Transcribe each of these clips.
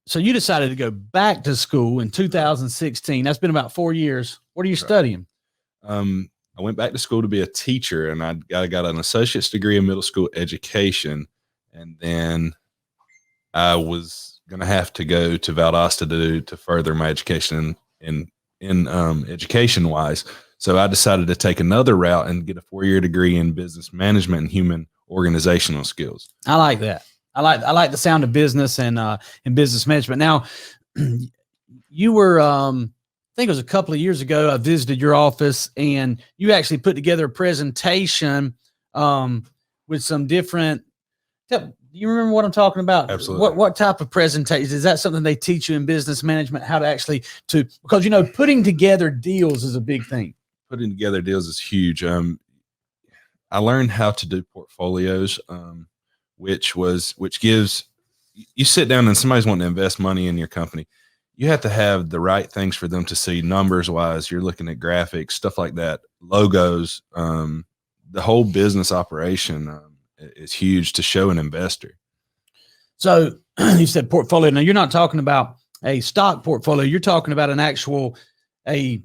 so you decided to go back to school in 2016. That's been about 4 years. What are you studying? I went back to school to be a teacher, and I got an associate's degree in middle school education. And then I was going to have to go to Valdosta to further my education in education wise. So I decided to take another route and get a 4-year degree in business management and human organizational skills. I like that. I like the sound of business and business management. Now, you were, I think it was a couple of years ago, I visited your office and you actually put together a presentation with some different. Do you remember what I'm talking about? Absolutely. What type of presentation? Is that something they teach you in business management? How to actually because putting together deals is a big thing. Putting together deals is huge. I learned how to do portfolios, which gives you sit down and somebody's wanting to invest money in your company. You have to have the right things for them to see numbers wise. You're looking at graphics, stuff like that, logos, the whole business operation is huge to show an investor. So you said portfolio. Now you're not talking about a stock portfolio. You're talking about an actual, I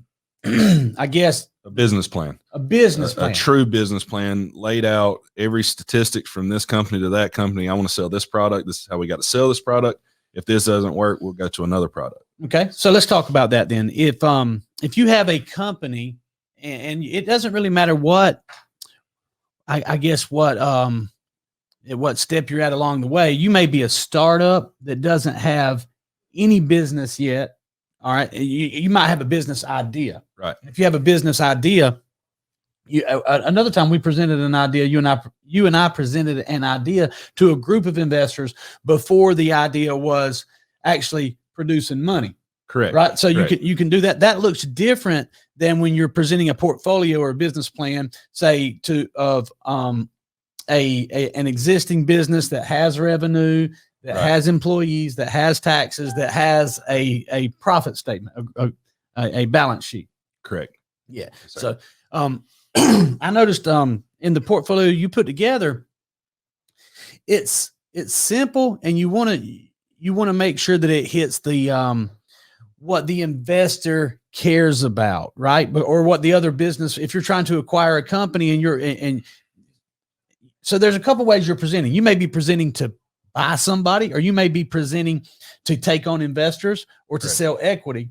guess, a business plan, a true business plan laid out every statistic from this company to that company. I want to sell this product. This is how we got to sell this product. If this doesn't work, we'll go to another product. Okay. So let's talk about that then. If you have a company and it doesn't really matter what, I guess what step you're at along the way, you may be a startup that doesn't have any business yet. All right. You might have a business idea. Right. If you have a business idea, another time we presented an idea, you and I presented an idea to a group of investors before the idea was actually producing money. Correct. Right. So Correct. you can do that. That looks different than when you're presenting a portfolio or a business plan, say of an existing business that has revenue, that has employees, that has taxes, that has a profit statement, a balance sheet. Correct. Yeah. Yes, so I noticed in the portfolio you put together, it's simple, and you want to make sure that it hits the what the investor cares about, right? Or what the other business, if you're trying to acquire a company and so there's a couple ways you're presenting. You may be presenting to buy somebody, or you may be presenting to take on investors or to sell equity.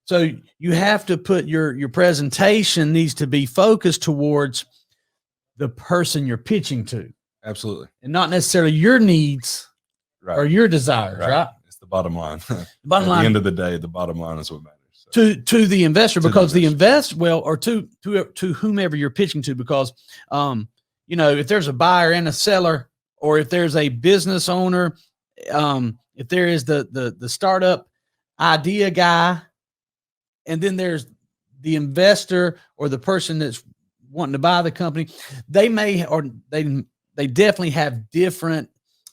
So you have to put your presentation needs to be focused towards the person you're pitching to. Absolutely. And not necessarily your needs or your desires, right? It's the bottom line. The bottom line. At the end of the day, the bottom line is what matters. So. To the investor, because the investor, or to whomever you're pitching to, because if there's a buyer and a seller, or if there's a business owner, if there is the startup idea guy, and then there's the investor or the person that's wanting to buy the company, they definitely have different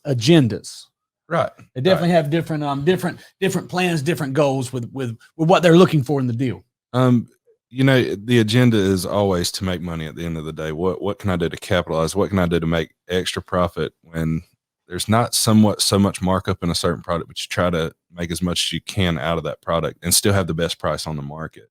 agendas. Right. They definitely have different plans, different goals with what they're looking for in the deal. The agenda is always to make money at the end of the day. What can I do to capitalize? What can I do to make extra profit when there's not so much markup in a certain product, but you try to make as much as you can out of that product and still have the best price on the market.